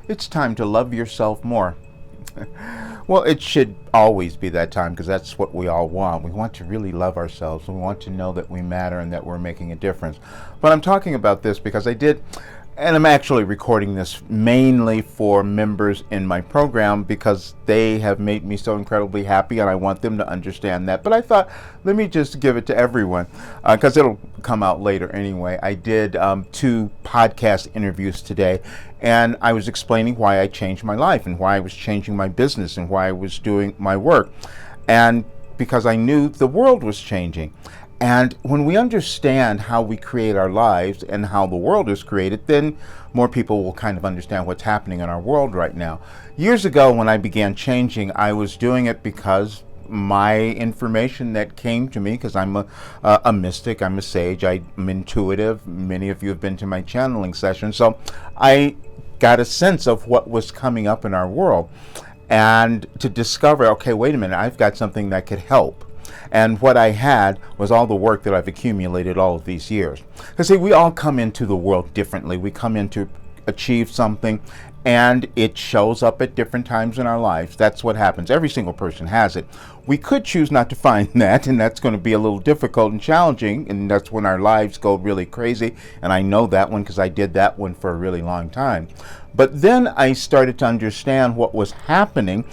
It's time to love yourself more. Well, it should always be that time because that's what we all want. We want to really love ourselves. We want to know that we matter and that we're making a difference. But I'm talking about this because and I'm actually recording this mainly for members in my program because they have made me so incredibly happy and I want them to understand that. But I thought, let me just give it to everyone because it'll come out later anyway. I did 2 podcast interviews today and I was explaining why I changed my life and why I was changing my business and why I was doing my work. And because I knew the world was changing. And when we understand how we create our lives and how the world is created, then more people will kind of understand what's happening in our world right now. Years ago, when I began changing, I was doing it because my information that came to me, because I'm a mystic, I'm a sage, I'm intuitive. Many of you have been to my channeling session. So I got a sense of what was coming up in our world and to discover, okay, wait a minute, I've got something that could help. And what I had was all the work that I've accumulated all of these years. Because see, we all come into the world differently. We come in to achieve something, and it shows up at different times in our lives. That's what happens. Every single person has it. We could choose not to find that, and that's going to be a little difficult and challenging, and that's when our lives go really crazy. And I know that one because I did that one for a really long time. But then I started to understand what was happening,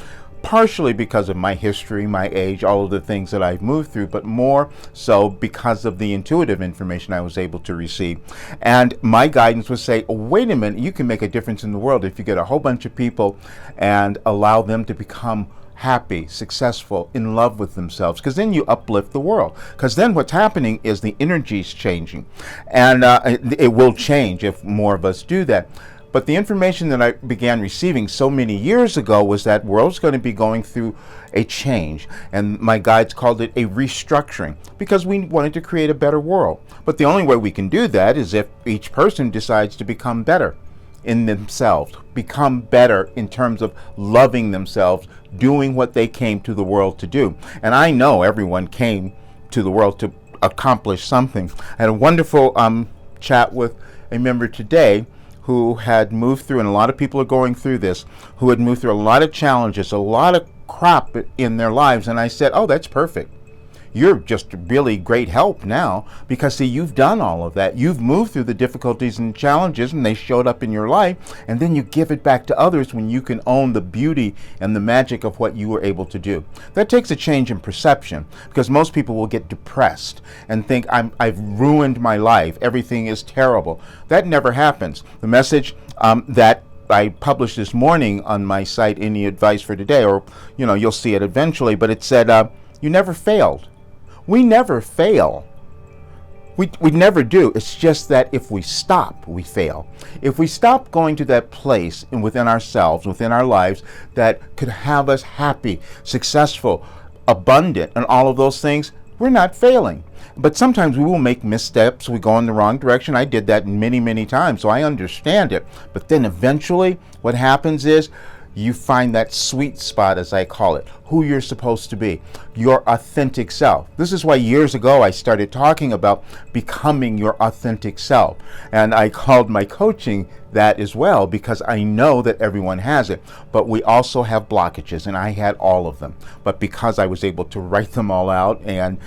partially because of my history, my age, all of the things that I've moved through, but more so because of the intuitive information I was able to receive. And my guidance was say, wait a minute, you can make a difference in the world if you get a whole bunch of people and allow them to become happy, successful, in love with themselves, because then you uplift the world. Because then what's happening is the energy's changing, and it will change if more of us do that. But the information that I began receiving so many years ago was that world's going to be going through a change. And my guides called it a restructuring because we wanted to create a better world. But the only way we can do that is if each person decides to become better in themselves, become better in terms of loving themselves, doing what they came to the world to do. And I know everyone came to the world to accomplish something. I had a wonderful chat with a member today who had moved through, and a lot of people are going through this, who had moved through a lot of challenges, a lot of crap in their lives. And I said, oh, that's perfect. You're just really great help now because, see, you've done all of that. You've moved through the difficulties and challenges, and they showed up in your life, and then you give it back to others when you can own the beauty and the magic of what you were able to do. That takes a change in perception because most people will get depressed and think, I've ruined my life. Everything is terrible. That never happens. The message that I published this morning on my site, Any Advice for Today, or, you'll see it eventually, but it said, you never failed. We never fail. We never do. It's just that if we stop, we fail. If we stop going to that place and within ourselves, within our lives, that could have us happy, successful, abundant, and all of those things, we're not failing. But sometimes we will make missteps. We go in the wrong direction. I did that many, many times, so I understand it. But then eventually what happens is you find that sweet spot, as I call it, who you're supposed to be, your authentic self. This is why years ago I started talking about becoming your authentic self. And I called my coaching that as well because I know that everyone has it. But we also have blockages, and I had all of them. But because I was able to write them all out and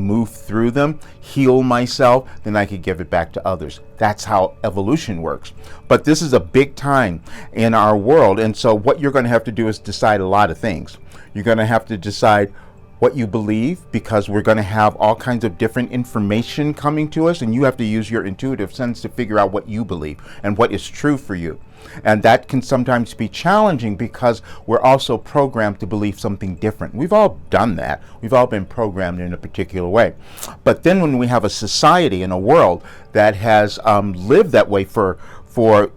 move through them, heal myself, then I could give it back to others. That's how evolution works. But this is a big time in our world, and so what you're going to have to do is decide a lot of things. You're going to have to decide what you believe, because we're going to have all kinds of different information coming to us, and you have to use your intuitive sense to figure out what you believe and what is true for you. And that can sometimes be challenging because we're also programmed to believe something different. We've all done that. We've all been programmed in a particular way. But then when we have a society and a world that has lived that way for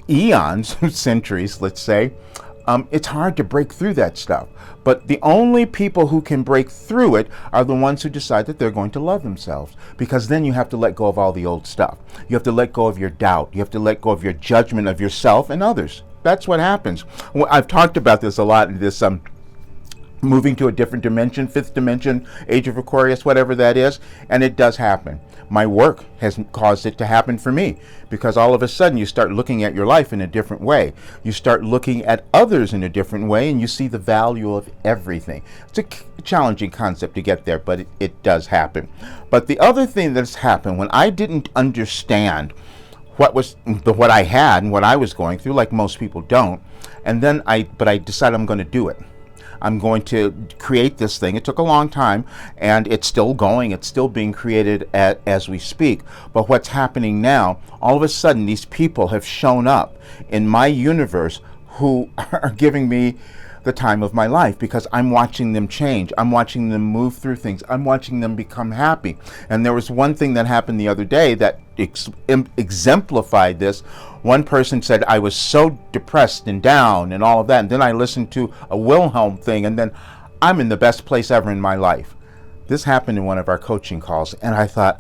eons, centuries, let's say, it's hard to break through that stuff. But the only people who can break through it are the ones who decide that they're going to love themselves. Because then you have to let go of all the old stuff. You have to let go of your doubt. You have to let go of your judgment of yourself and others. That's what happens. I've talked about this a lot in this moving to a different dimension, fifth dimension, age of Aquarius, whatever that is, and it does happen. My work has caused it to happen for me, because all of a sudden you start looking at your life in a different way. You start looking at others in a different way, and you see the value of everything. It's a challenging concept to get there, but it does happen. But the other thing that's happened, when I didn't understand what I had and what I was going through, like most people don't, and then I decided I'm going to do it. I'm going to create this thing. It took a long time, and it's still going. It's still being created as we speak. But what's happening now, all of a sudden, these people have shown up in my universe who are giving me the time of my life, because I'm watching them change. I'm watching them move through things. I'm watching them become happy. And there was one thing that happened the other day that exemplified this. One person said, I was so depressed and down and all of that. And then I listened to a Wilhelm thing, and then I'm in the best place ever in my life. This happened in one of our coaching calls, and I thought,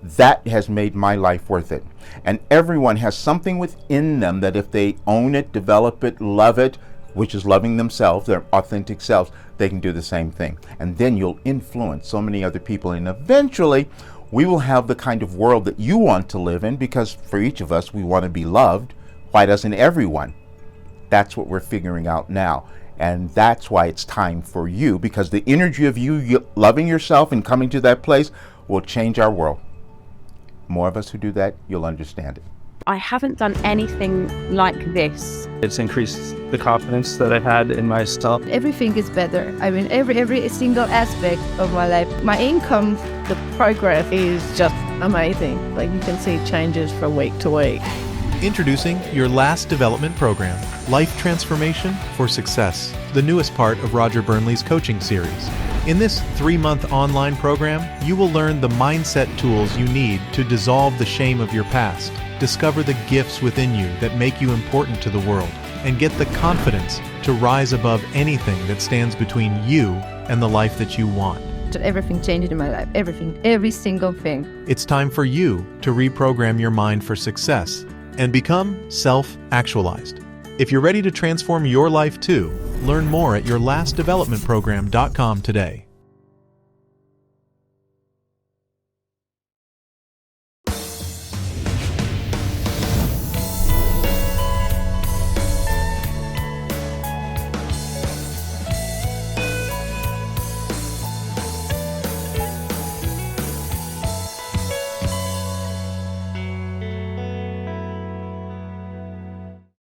that has made my life worth it. And everyone has something within them that if they own it, develop it, love it, which is loving themselves, their authentic selves, they can do the same thing. And then you'll influence so many other people, and eventually we will have the kind of world that you want to live in, because for each of us, we want to be loved. Why doesn't everyone? That's what we're figuring out now. And that's why it's time for you, because the energy of you loving yourself and coming to that place will change our world. More of us who do that, you'll understand it. I haven't done anything like this. It's increased the confidence that I've had in myself. Everything is better. I mean, every single aspect of my life. My income, the progress is just amazing. Like, you can see changes from week to week. Introducing your last development program, Life Transformation for Success, the newest part of Roger Burnley's coaching series. In this 3-month online program, you will learn the mindset tools you need to dissolve the shame of your past, discover the gifts within you that make you important to the world, and get the confidence to rise above anything that stands between you and the life that you want. Everything changed in my life. Everything. Every single thing. It's time for you to reprogram your mind for success and become self-actualized. If you're ready to transform your life too, learn more at yourlastdevelopmentprogram.com today.